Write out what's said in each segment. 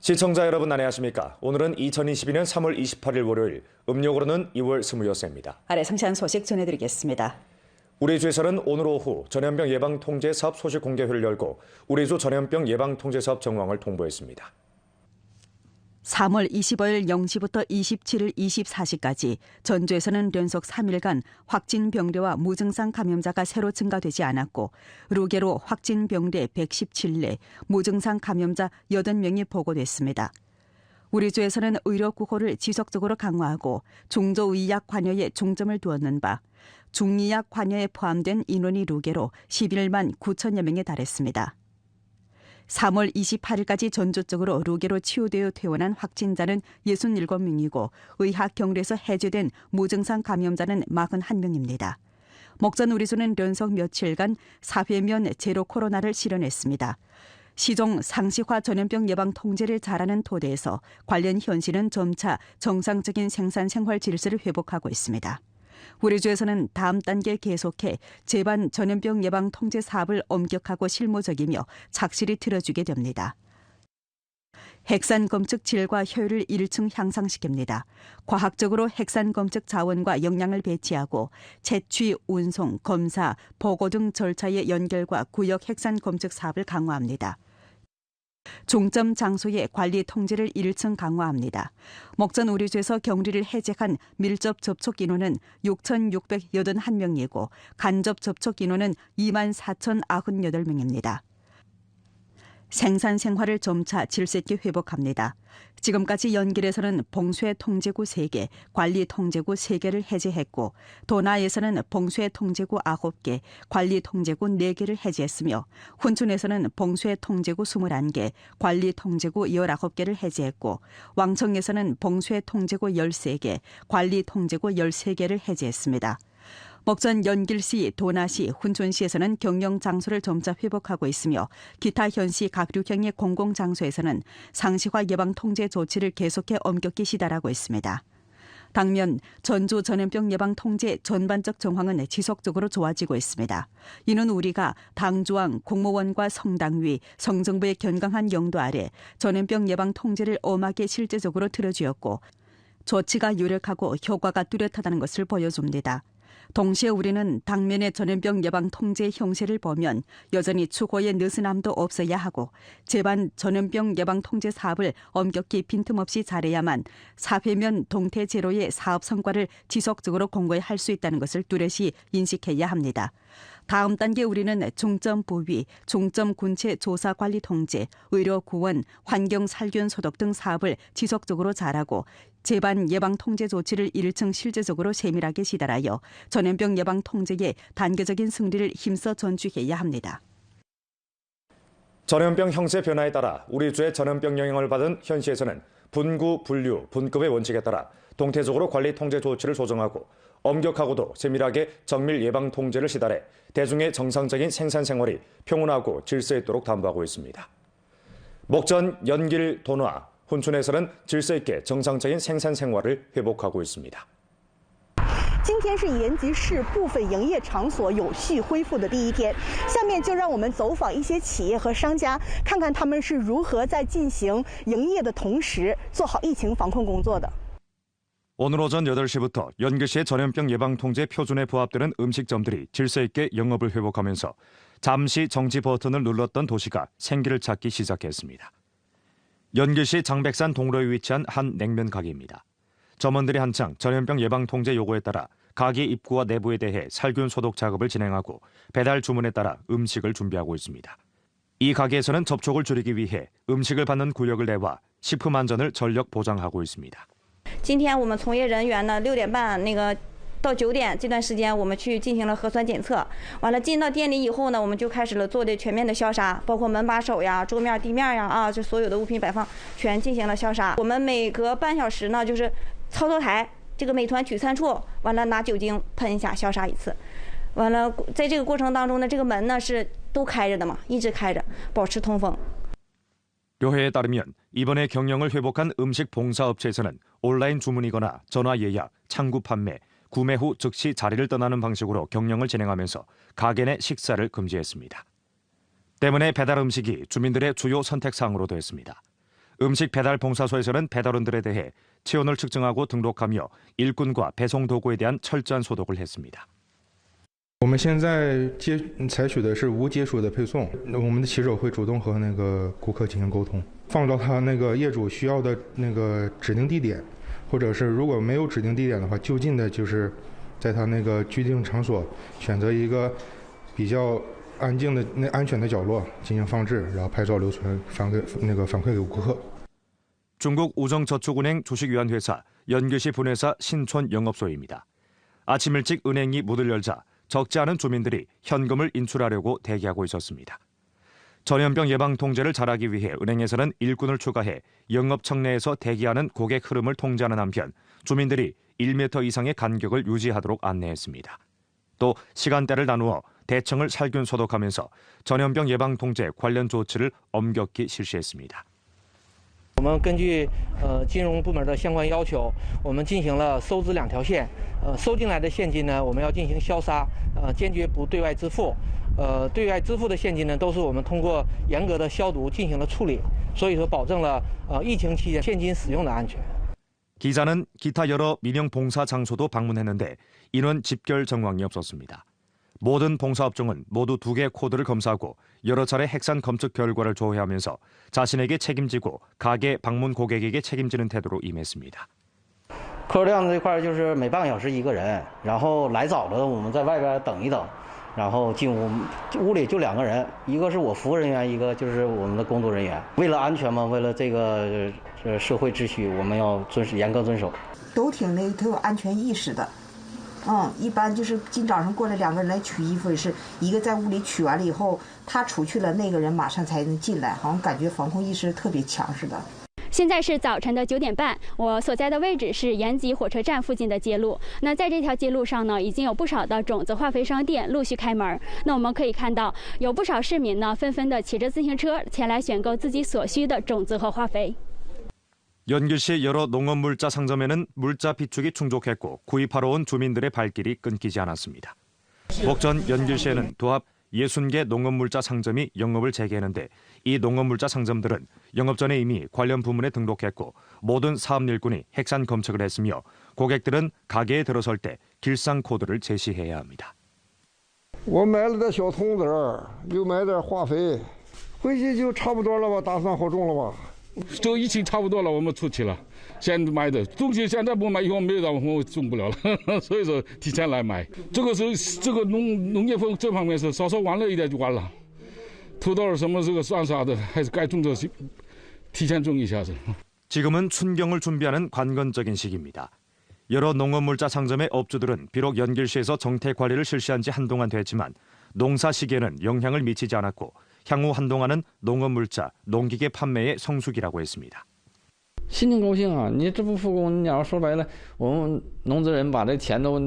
시청자 여러분 안녕하십니까? 오늘은 2022년 3월 28일 월요일, 음력으로는 2월 26일입니다. 아래 상세한 소식 전해드리겠습니다. 우리 주에서는 오늘 오후 전염병 예방 통제 사업 소식 공개회를 열고 우리 주 전염병 예방 통제 사업 정황을 통보했습니다. 3월 25일 0시부터 27일 24시까지 전주에서는 연속 3일간 확진 병례와 무증상 감염자가 새로 증가되지 않았고 루게로 확진 병례 117례, 무증상 감염자 80명이 보고됐습니다. 우리 주에서는 의료 구호를 지속적으로 강화하고 중저의학 관여에 중점을 두었는 바 중의학 관여에 포함된 인원이 루게로 11만 9천여 명에 달했습니다. 3월 28일까지 전주 쪽으로 루게로 치유되어 퇴원한 확진자는 67명이고 의학 경로에서 해제된 무증상 감염자는 41명입니다. 목전 우리수는 연속 며칠간 사회면 제로 코로나를 실현했습니다. 시종 상시화 전염병 예방 통제를 잘하는 토대에서 관련 현실은 점차 정상적인 생산 생활 질서를 회복하고 있습니다. 우리 주에서는 다음 단계 계속해 재반 전염병 예방 통제 사업을 엄격하고 실무적이며 착실히 들어주게 됩니다. 핵산 검측 질과 효율을 1층 향상시킵니다. 과학적으로 핵산 검측 자원과 역량을 배치하고 채취, 운송, 검사, 보고 등 절차의 연결과 구역 핵산 검측 사업을 강화합니다. 중점 장소의 관리 통제를 1층 강화합니다. 목전 우리주에서 격리를 해제한 밀접 접촉 인원은 6,681명이고 간접 접촉 인원은 24,098명입니다. 생산 생활을 점차 질서 있게 회복합니다. 지금까지 연길에서는 봉쇄 통제구 3개, 관리 통제구 3개를 해제했고 도나에서는 봉쇄 통제구 9개, 관리 통제구 4개를 해제했으며 훈춘에서는 봉쇄 통제구 21개, 관리 통제구 19개를 해제했고 왕청에서는 봉쇄 통제구 13개, 관리 통제구 13개를 해제했습니다. 목전 연길시, 도나시, 훈촌시에서는 경영 장소를 점차 회복하고 있으며 기타 현시 각류형의 공공장소에서는 상시화 예방 통제 조치를 계속해 엄격히 시달하고 있습니다. 당면 전주 전염병 예방 통제 전반적 정황은 지속적으로 좋아지고 있습니다. 이는 우리가 당조항, 공무원과 성당위, 성정부의 견강한 영도 아래 전염병 예방 통제를 엄하게 실제적으로 들어주었고 조치가 유력하고 효과가 뚜렷하다는 것을 보여줍니다. 동시에 우리는 당면의 전염병 예방 통제 형세를 보면 여전히 추고의 느슨함도 없어야 하고 재반 전염병 예방 통제 사업을 엄격히 빈틈없이 잘해야만 사회면 동태 제로의 사업 성과를 지속적으로 공고히 할 수 있다는 것을 뚜렷이 인식해야 합니다. 다음 단계 우리는 중점 부위, 중점 군체 조사 관리 통제, 의료 구원, 환경 살균 소독 등 사업을 지속적으로 잘하고 재반 예방 통제 조치를 1층 실제적으로 세밀하게 시달하여 전염병 예방 통제에 단계적인 승리를 힘써 전주해야 합니다. 전염병 형세 변화에 따라 우리 주의 전염병 영향을 받은 현시에서는 분구, 분류, 분급의 원칙에 따라 동태적으로 관리 통제 조치를 조정하고 엄격하고도 세밀하게 정밀 예방 통제를 시달해 대중의 정상적인 생산 생활이 평온하고 질서 있도록 담보하고 있습니다. 목전, 연길, 도나, 훈춘에서는 질서 있게 정상적인 생산 생활을 회복하고 있습니다. 今天是延吉市部分营业场所有序恢复的第一天，下面就让我们走访一些企业和商家，看看他们是如何在进行营业的同时做好疫情防控工作的。 오늘 오전 8시부터 연길시의 전염병 예방 통제 표준에 부합되는 음식점들이 질서 있게 영업을 회복하면서 잠시 정지 버튼을 눌렀던 도시가 생기를 찾기 시작했습니다. 연길시 장백산 동로에 위치한 한 냉면 가게입니다. 점원들이 한창 전염병 예방 통제 요구에 따라 가게 입구와 내부에 대해 살균 소독 작업을 진행하고 배달 주문에 따라 음식을 준비하고 있습니다. 이 가게에서는 접촉을 줄이기 위해 음식을 받는 구역을 내와 식품 안전을 전력 보장하고 있습니다. 今天我们从业人员呢6点半到9点这段时间，我们去进行了核酸检测。完了进到店里以后呢，我们就开始了做的全面的消杀，包括门把手呀、桌面、地面呀就所有的物品摆放全进行了消杀。我们每隔半小时呢，就是操作台这个美团取餐处，完了拿酒精喷一下消杀一次。完了在这个过程当中呢，这个门呢是都开着的嘛，一直开着，保持通风。 료회에 따르면 이번에 경영을 회복한 음식 봉사업체에서는 온라인 주문이거나 전화 예약, 창구 판매, 구매 후 즉시 자리를 떠나는 방식으로 경영을 진행하면서 가게 내 식사를 금지했습니다. 때문에 배달 음식이 주민들의 주요 선택사항으로 됐습니다. 음식 배달 봉사소에서는 배달원들에 대해 체온을 측정하고 등록하며 일꾼과 배송 도구에 대한 철저한 소독을 했습니다. 我们现在采取的是无接触的配送，我们的骑手会主动和那个顾客进行沟通，放到他那个业主需要的那个指定地点，或者是如果没有指定地点的话，就近的就是在他那个居定场所选择一个比较安静的、安全的角落进行放置，然后拍照留存，反馈给顾客。 중국 우정저축은행 주식위안회사 연교시 분회사 신촌 영업소입니다. 아침 일찍 은행이 문을 열자 적지 않은 주민들이 현금을 인출하려고 대기하고 있었습니다. 전염병 예방 통제를 잘하기 위해 은행에서는 일꾼을 추가해 영업 청내에서 대기하는 고객 흐름을 통제하는 한편 주민들이 1m 이상의 간격을 유지하도록 안내했습니다. 또 시간대를 나누어 대청을 살균 소독하면서 전염병 예방 통제 관련 조치를 엄격히 실시했습니다. 我们根据金融部门的相关要求，我们进行了收支2条线。收进来的现金呢，我们要进行消杀，坚决不对外支付。对外支付的现金呢，都是我们通过严格的消毒进行了处理，所以说保证了疫情期间现金使用的安全。 기자는 기타 여러 민영 봉사 장소도 방문했는데 인원 집결 정황이 없었습니다. 모든 봉사업종은 모두 2개 코드를 검사하고 여러 차례 핵산 검측 결과를 조회하면서 자신에게 책임지고 가게 방문 고객에게 책임지는 태도로 임했습니다. 客流量这块就是每半个小时1个人，然后来早的我们在外边等一等，然后进屋里就2个人，一个是我服务人员，一个就是我们的工作人员。为了安全嘛，为了这个社会秩序，我们要严格遵守。都挺有安全意识的。 一般就是今早上过来2个人来取衣服，也是一个在屋里取完了以后，他出去了，那个人马上才能进来，好像感觉防控意识特别强似的。现在是早晨的9点半，我所在的位置是延吉火车站附近的街路。那在这条街路上呢，已经有不少的种子化肥商店陆续开门。那我们可以看到，有不少市民呢，纷纷的骑着自行车前来选购自己所需的种子和化肥。 연길시의 여러 농업물자 상점에는 물자 비축이 충족했고 구입하러 온 주민들의 발길이 끊기지 않았습니다. 목전 연길시에는 도합 60개 농업물자 상점이 영업을 재개했는데 이 농업물자 상점들은 영업 전에 이미 관련 부문에 등록했고 모든 사업 일꾼이 핵산 검측을 했으며 고객들은 가게에 들어설 때 길상 코드를 제시해야 합니다. 我买了点小葱子儿，又买点化肥，回去就差不多了吧，打算好种了吧。 这个疫情差不多了，我们出去了，先买的东西现在不买，以后没有我们种不了了，所以说提前来买。这个是这个农业这方面是稍稍晚了一点就完了，土豆什么这个蒜啥的还是该种的提前种一下子。 지금은 춘경을 준비하는 관건적인 시기입니다. 여러 농업물자 상점의 업주들은 비록 연길시에서 정태 관리를 실시한 지 한동안 됐지만 농사 시기에는 영향을 미치지 않았고 향후 한동안은 농업물자, 농기계 판매의 성수기라고 했습니다. 心情高兴啊！你这不复工，你要说白了，我们农资人把这钱都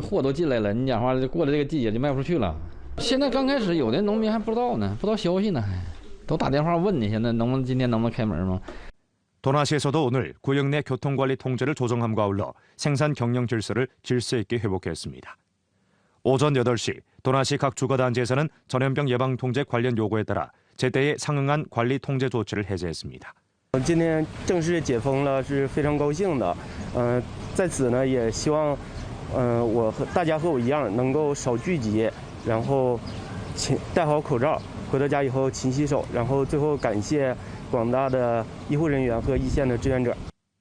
货都进来了，你讲话过了这个季节就卖不出去了。现在刚开始，有的农民还不知道呢，不知道消息呢，都打电话问你，现在今天能不能开门吗？ 도나시에서도 오늘 구역 내 교통관리 통제를 조정함과 아울러 생산 경영 질서를 질서 있게 회복했습니다. 오전 8시 도나시 각 주거단지에서는 전염병 예방 통제 관련 요구에 따라 제때에 상응한 관리 통제 조치를 해제했습니다. 今天正式解封了，是非常高兴的。在此呢，也希望大家和我一样，能够少聚集，然后戴好口罩，回到家以后勤洗手，然后最后感谢广大的医护人员和一线的志愿者。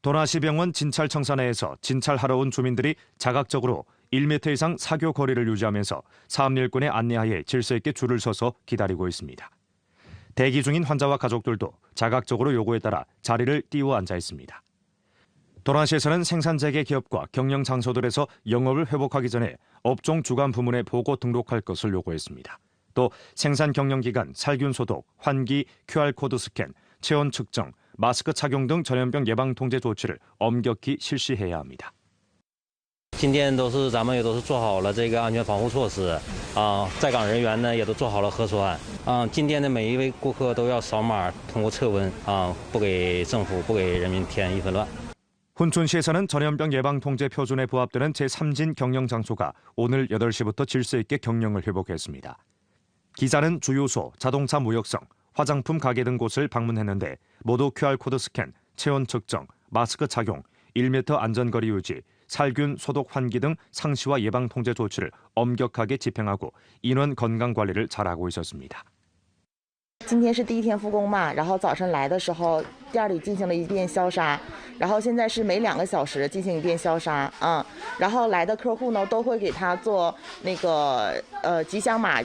도나시병원 진찰청사 내에서 진찰하러 온 주민들이 자각적으로 1m 이상 사교 거리를 유지하면서 사업 일꾼의 안내하에 질서 있게 줄을 서서 기다리고 있습니다. 대기 중인 환자와 가족들도 자각적으로 요구에 따라 자리를 띄워 앉아 있습니다. 도나시에서는 생산 재개 기업과 경영 장소들에서 영업을 회복하기 전에 업종 주관 부문에 보고 등록할 것을 요구했습니다. 또 생산 경영 기간 살균 소독, 환기, QR코드 스캔, 체온 측정, 마스크 착용 등 전염병 예방 통제 조치를 엄격히 실시해야 합니다. 今天咱们也都是做好了这个安全防护措施啊，在岗人员呢也都做好了核酸啊。今天的每一位顾客都要扫码，通过测温啊，不给政府不给人民添一分乱。 훈춘시에서는 전염병 예방 통제 표준에 부합되는 제3진 경영 장소가 오늘 8시부터 질서 있게 경영을 회복했습니다. 기자는 주유소, 자동차 무역성, 화장품 가게 등 곳을 방문했는데 모두 QR코드 스캔, 체온 측정, 마스크 착용, 1m 안전거리 유지, 살균, 소독, 환기 등 상시와 예방 통제 조치를 엄격하게 집행하고 인원 건강 관리를 잘하고 있었습니다. 今天是第一天复工嘛，然后早晨来的时候，店里进行了一遍消杀，然后现在是每2个小时进行一遍消杀，然后来的客户呢都会给他做那个吉祥码，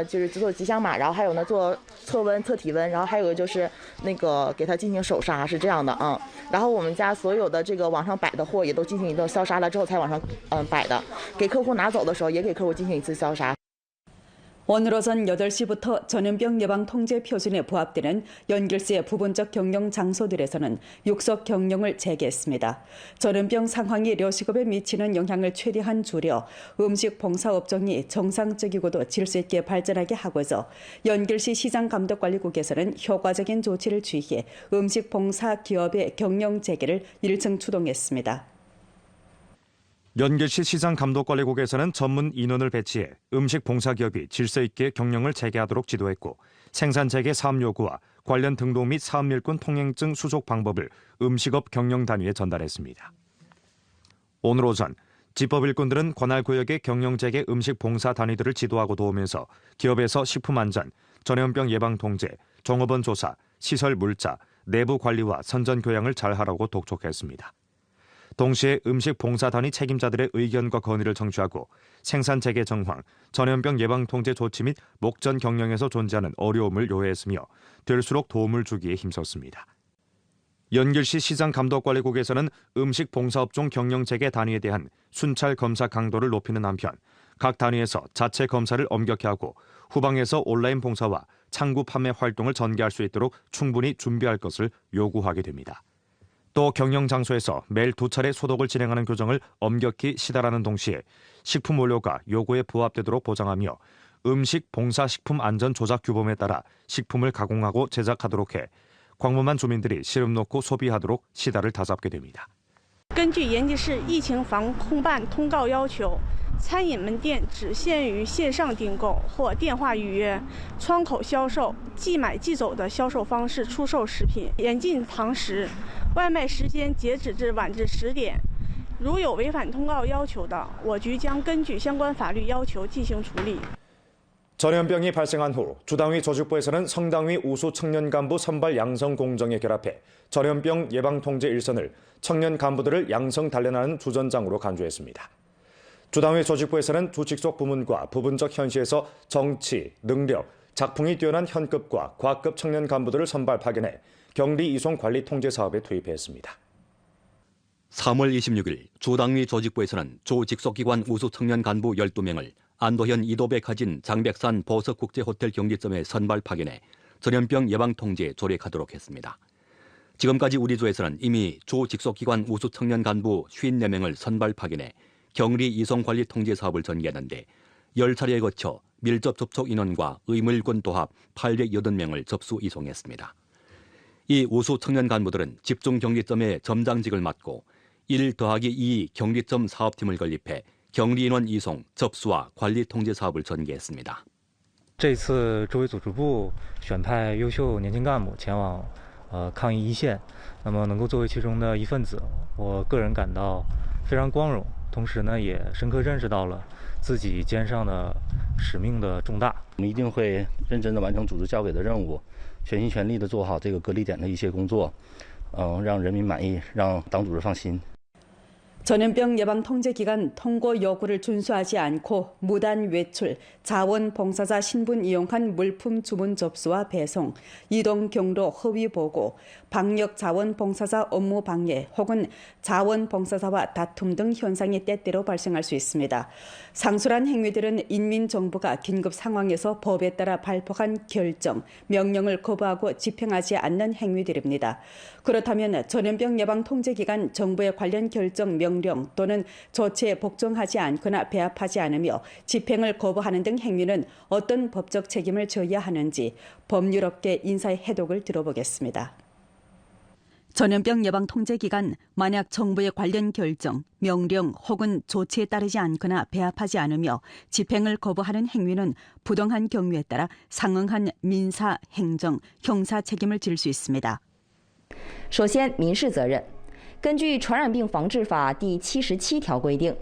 就是做吉祥码，然后还有呢做测温、测体温，然后还有个就是那个给他进行手杀，是这样的然后我们家所有的这个网上摆的货也都进行一个消杀了之后才往上摆的，给客户拿走的时候也给客户进行一次消杀。 오늘 오전 8시부터 전염병 예방 통제 표준에 부합되는 연길시의 부분적 경영 장소들에서는 육석 경영을 재개했습니다. 전염병 상황이 려식업에 미치는 영향을 최대한 줄여 음식 봉사 업종이 정상적이고도 질서 있게 발전하게 하고서 연길시 시장감독관리국에서는 효과적인 조치를 취해 음식 봉사 기업의 경영 재개를 일정 추동했습니다. 연길시 시장감독관리국에서는 전문 인원을 배치해 음식 봉사기업이 질서 있게 경영을 재개하도록 지도했고 생산재개 사업 요구와 관련 등록 및 사업일꾼 통행증 수속 방법을 음식업 경영단위에 전달했습니다. 오늘 오전 집법일꾼들은 관할구역의 경영재개 음식 봉사 단위들을 지도하고 도우면서 기업에서 식품안전, 전염병 예방 통제, 종업원 조사, 시설 물자, 내부 관리와 선전 교양을 잘하라고 독촉했습니다. 동시에 음식 봉사단위 책임자들의 의견과 건의를 청취하고 생산 재개 정황, 전염병 예방 통제 조치 및 목전 경영에서 존재하는 어려움을 요해했으며 될수록 도움을 주기에 힘썼습니다. 연길시 시장감독관리국에서는 음식 봉사업종 경영 재개 단위에 대한 순찰 검사 강도를 높이는 한편 각 단위에서 자체 검사를 엄격히 하고 후방에서 온라인 봉사와 창구 판매 활동을 전개할 수 있도록 충분히 준비할 것을 요구하게 됩니다. 또 경영 장소에서 매일 2차례 소독을 진행하는 규정을 엄격히 시달하는 동시에 식품 원료가 요구에 부합되도록 보장하며 음식 봉사 식품 안전 조작 규범에 따라 식품을 가공하고 제작하도록 해 광범한 주민들이 씨름 놓고 소비하도록 시달을 다잡게 됩니다. 根据延吉市疫情防控办通告要求，餐饮门店只限于线上订购或电话预约，窗口销售、即买即走的销售方式出售食品，严禁堂食，外卖时间截止至晚至10点。如有违反通告要求的，我局将根据相关法律要求进行处理。 전염병이 발생한 후 주당위 조직부에서는 성당위 우수 청년 간부 선발 양성 공정에 결합해 전염병 예방 통제 일선을 청년 간부들을 양성 단련하는 주전장으로 간주했습니다. 주당위 조직부에서는 주직속 부문과 부분적 현시에서 정치, 능력, 작풍이 뛰어난 현급과 과급 청년 간부들을 선발 파견해 격리 이송 관리 통제 사업에 투입했습니다. 3월 26일 주당위 조직부에서는 주직속기관 우수 청년 간부 12명을 안도현 이도백화진 장백산 보석국제호텔 경리점에 선발 파견해 전염병 예방 통제에 조력하도록 했습니다. 지금까지 우리 주에서는 이미 주 직속기관 우수 청년 간부 54명을 선발 파견해 격리 이송 관리 통제 사업을 전개하는데 10차례에 거쳐 밀접 접촉 인원과 의무일군 도합 880명을 접수 이송했습니다. 이 우수 청년 간부들은 집중 격리점의 점장직을 맡고 1+2 격리점 사업팀을 건립해 격리 인원 이송, 접수와 관리 통제 사업을 전개했습니다. 这次周围组织部选派优秀年轻干部前往抗疫一线，那么能够作为其中的一份子，我个人感到非常光荣，同时呢也深刻认识到了自己肩上的使命的重大。我们一定会认真的完成组织交给的任务，全心全力的做好这个隔离点的一些工作，让人民满意，让党组织放心。 전염병 예방 통제 기간 통고 요구를 준수하지 않고 무단 외출, 자원봉사자 신분 이용한 물품 주문 접수와 배송, 이동 경로 허위 보고, 방역 자원봉사자 업무 방해 혹은 자원봉사자와 다툼 등 현상이 때때로 발생할 수 있습니다. 상술한 행위들은 인민정부가 긴급 상황에서 법에 따라 발표한 결정, 명령을 거부하고 집행하지 않는 행위들입니다. 그렇다면 전염병 예방 통제 기간 정부의 관련 결정, 명령 또는 조치에 복종하지 않거나 배합하지 않으며 집행을 거부하는 등 행위는 어떤 법적 책임을 져야 하는지 법률업계 인사의 해독을 들어보겠습니다. 전염병 예방 통제 기간 만약 정부의 관련 결정, 명령 혹은 조치에 따르지 않거나 배합하지 않으며 집행을 거부하는 행위는 부당한 경우에 따라 상응한 민사, 행정, 형사 책임을 질 수 있습니다. 首先，民事责任。根据《传染病防治法》第77条规定，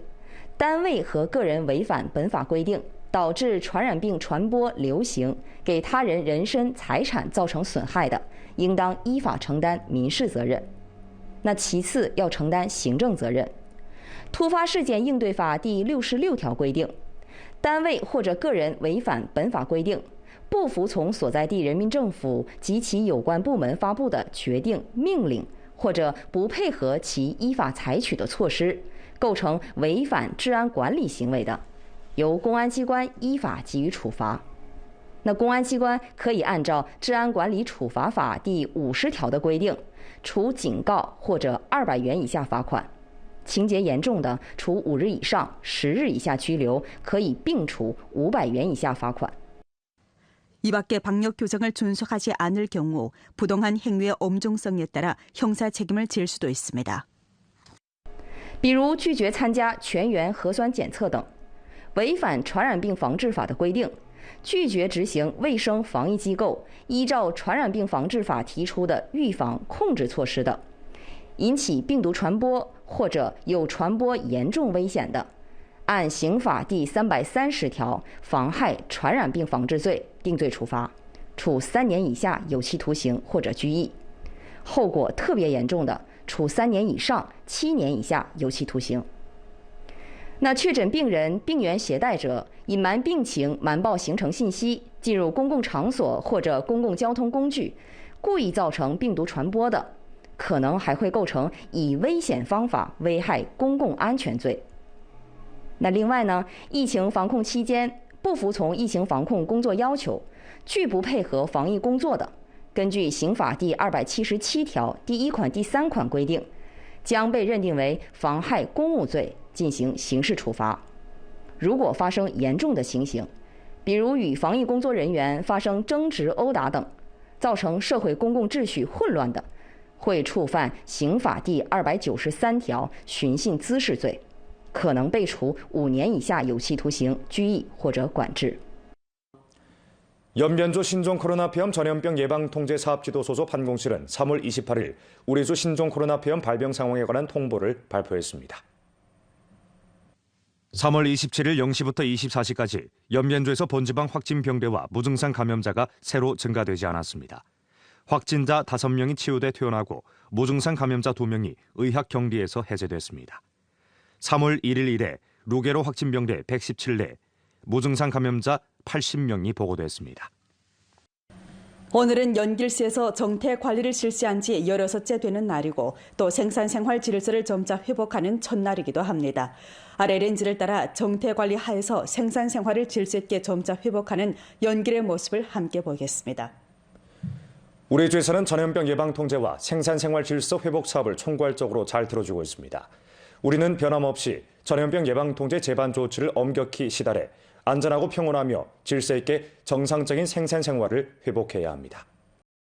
单位和个人违反本法规定，导致传染病传播流行，给他人人身财产造成损害的，应当依法承担民事责任。那其次要承担行政责任。突发事件应对法第66条规定，单位或者个人违反本法规定，不服从所在地人民政府及其有关部门发布的决定、命令，或者不配合其依法采取的措施，构成违反治安管理行为的，由公安机关依法给予处罚。那公安机关可以按照《治安管理处罚法》第50条的规定，处警告或者200元以下罚款；情节严重的，处5日以上10日以下拘留，可以并处500元以下罚款。 이 밖에 방역 규정을 준수하지 않을 경우 부동한 행위의 엄중성에 따라 형사 책임을 질 수도 있습니다. 比如拒绝参加全员核酸检测等，违反传染病防治法的规定，拒绝执行卫生防疫机构依照传染病防治法提出的预防控制措施的，引起病毒传播或者有传播严重危险的，按刑法第330条妨害传染病防治罪定罪处罚，处3年以下有期徒刑或者拘役；后果特别严重的，处3年以上7年以下有期徒刑。那确诊病人、病原携带者隐瞒病情、瞒报行程信息，进入公共场所或者公共交通工具，故意造成病毒传播的，可能还会构成以危险方法危害公共安全罪。那另外呢，疫情防控期间不服从疫情防控工作要求，拒不配合防疫工作的，根据刑法第277条第1款第3款规定，将被认定为妨害公务罪，进行刑事处罚。如果发生严重的情形，比如与防疫工作人员发生争执、殴打等，造成社会公共秩序混乱的，会触犯刑法第293条寻衅滋事罪，可能被处5年以下有期徒刑、拘役或者管制。 연변주 신종코로나폐렴 전염병 예방통제사업지도 소속 판공실은 3월 28일 우리 주 신종코로나폐렴 발병 상황에 관한 통보를 발표했습니다. 3월 27일 0시부터 24시까지 연변주에서 본지방 확진 병대와 무증상 감염자가 새로 증가되지 않았습니다. 확진자 5명이 치유돼 퇴원하고 무증상 감염자 2명이 의학 격리에서 해제됐습니다. 3월 1일 이래 루게로 확진 병대 117대, 무증상 감염자 80명이 보고됐습니다. 오늘은 연길시에서 정태 관리를 실시한 지 16째 되는 날이고 또 생산생활 질서를 점차 회복하는 첫날이기도 합니다. 아래 렌즈를 따라 정태 관리 하에서 생산생활을 질서 있게 점차 회복하는 연길의 모습을 함께 보겠습니다. 우리 주에서는 전염병 예방 통제와 생산생활 질서 회복 사업을 총괄적으로 잘 들어주고 있습니다. 우리는 변함없이 전염병 예방 통제 재반 조치를 엄격히 시달해 안전하고 평온하며 질서 있게 정상적인 생산생활을 회복해야 합니다.